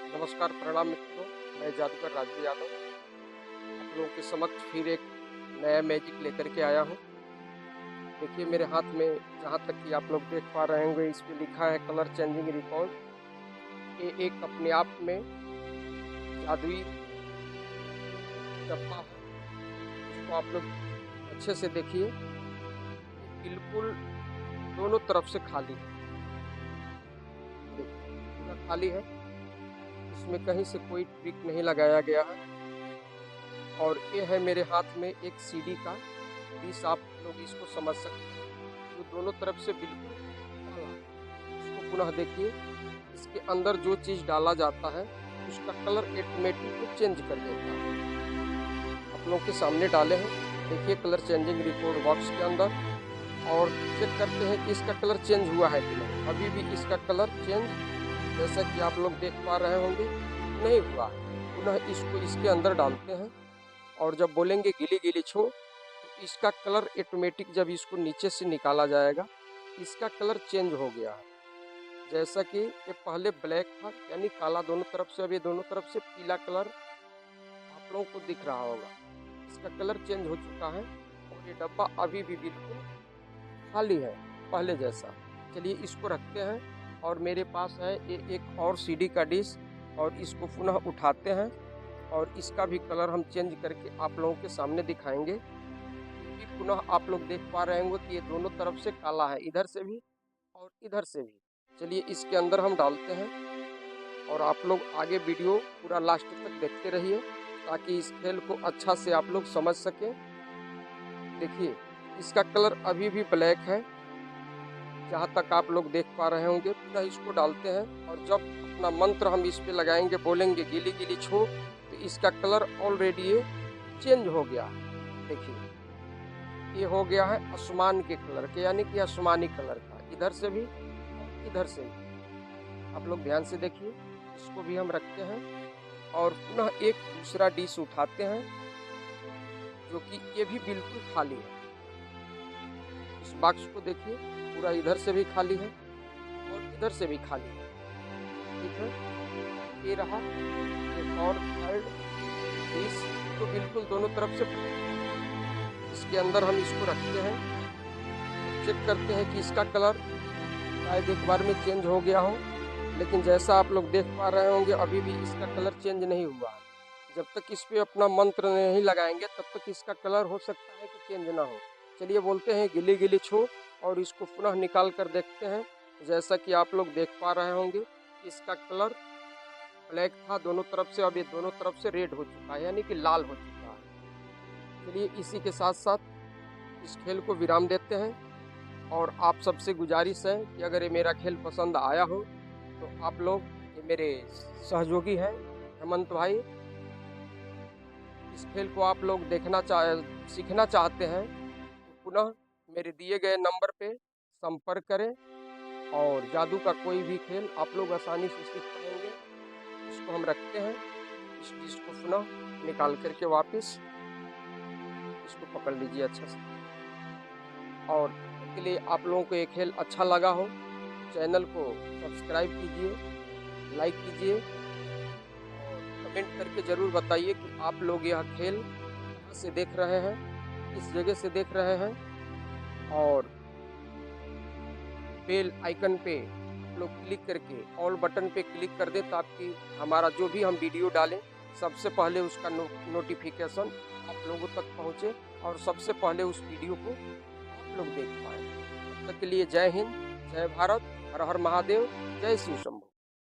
नमस्कार, प्रणाम मित्रों। मैं जादूगर राजू यादव आप लोगों के समक्ष फिर एक नया मैजिक लेकर के आया हूँ। देखिए मेरे हाथ में, जहाँ तक कि आप लोग देख पा रहे होंगे, इस पे लिखा है कलर चेंजिंग रिकॉर्ड। ये एक अपने आप में जादुई डब्बा है। इसको आप लोग अच्छे से देखिए, ये बिल्कुल दोनों तरफ से खाली है। देखिए पूरा खाली है, इसमें कहीं से कोई ट्रिक नहीं लगाया गया है। और ये है मेरे हाथ में एक सीडी का डिश, आप लोग इसको समझ सकते हैं, जो दोनों तरफ से बिल्कुल काला है। इसको पुनः देखिए, इसके अंदर जो चीज़ डाला जाता है उसका कलर ऑटोमेटिक चेंज कर देता है। आप लोगों के सामने डाले हैं, देखिए कलर चेंजिंग रिकॉर्ड बॉक्स के अंदर, और चेक करते हैं कि इसका कलर चेंज हुआ है कि नहीं। अभी भी इसका कलर चेंज, जैसा कि आप लोग देख पा रहे होंगे, नहीं हुआ है। पुनः इसको इसके अंदर डालते हैं और जब बोलेंगे गिली गिली छो, तो इसका कलर ऑटोमेटिक, जब इसको नीचे से निकाला जाएगा, इसका कलर चेंज हो गया है। जैसा कि ये पहले ब्लैक था, यानी काला दोनों तरफ से, अब ये दोनों तरफ से पीला कलर आप लोगों को दिख रहा होगा। इसका कलर चेंज हो चुका है और ये डब्बा अभी भी बिल्कुल खाली है, पहले जैसा। चलिए इसको रखते हैं, और मेरे पास है ये एक और सीडी का डिश, और इसको पुनः उठाते हैं और इसका भी कलर हम चेंज करके आप लोगों के सामने दिखाएंगे। ये पुनः आप लोग देख पा रहे होंगे कि ये दोनों तरफ से काला है, इधर से भी और इधर से भी। चलिए इसके अंदर हम डालते हैं, और आप लोग आगे वीडियो पूरा लास्ट तक देखते रहिए, ताकि इस खेल को अच्छा से आप लोग समझ सकें। देखिए इसका कलर अभी भी ब्लैक है, जहाँ तक आप लोग देख पा रहे होंगे। पूरा इसको डालते हैं, और जब अपना मंत्र हम इस पे लगाएंगे, बोलेंगे गिली गिली छो, तो इसका कलर ऑलरेडी ये चेंज हो गया। देखिए ये हो गया है आसमान के कलर के, यानी कि आसमानी कलर का, इधर से भी और इधर से भी। आप लोग ध्यान से देखिए, इसको भी हम रखते हैं और पुनः एक दूसरा डिश उठाते हैं, जो कि ये भी बिल्कुल खाली है। इस बॉक्स को देखिए, पूरा इधर से भी खाली है और इधर से भी खाली है। ठीक है, ये रहा एक और थर्ड डिश, तो बिल्कुल दोनों तरफ से। इसके अंदर हम इसको रखते हैं, चेक करते हैं कि इसका कलर शायद एक बार में चेंज हो गया हो, लेकिन जैसा आप लोग देख पा रहे होंगे, अभी भी इसका कलर चेंज नहीं हुआ है। जब तक इस पे अपना मंत्र नहीं लगाएंगे, तब तक इसका कलर हो सकता है कि चेंज ना हो। चलिए बोलते हैं गिली गिली छो, और इसको पुनः निकाल कर देखते हैं। जैसा कि आप लोग देख पा रहे होंगे, इसका कलर ब्लैक था दोनों तरफ से, अब ये दोनों तरफ से रेड हो चुका है, यानी कि लाल हो चुका है। चलिए इसी के साथ साथ इस खेल को विराम देते हैं, और आप सबसे गुजारिश है कि अगर ये मेरा खेल पसंद आया हो, तो आप लोग, ये मेरे सहयोगी हैं हेमंत भाई, इस खेल को आप लोग सीखना चाहते हैं, तो पुनः मेरे दिए गए नंबर पे संपर्क करें, और जादू का कोई भी खेल आप लोग आसानी से सीख पाएंगे। इसको हम रखते हैं, इस चीज़ को पुनः निकाल करके वापस इसको पकड़ लीजिए अच्छा से। और के लिए आप लोगों को ये खेल अच्छा लगा हो, चैनल को सब्सक्राइब कीजिए, लाइक कीजिए, और कमेंट करके ज़रूर बताइए कि आप लोग यह खेल कहाँ से देख रहे हैं, किस जगह से देख रहे हैं। और बेल आइकन पे आप लोग क्लिक करके ऑल बटन पे क्लिक कर दें, ताकि हमारा जो भी हम वीडियो डालें, सबसे पहले उसका नोटिफिकेशन आप लोगों तक पहुँचे, और सबसे पहले उस वीडियो को आप लोग देख पाएँ। तब तक के लिए जय हिंद, जय भारत, हर हर महादेव, जय शिव शंभू।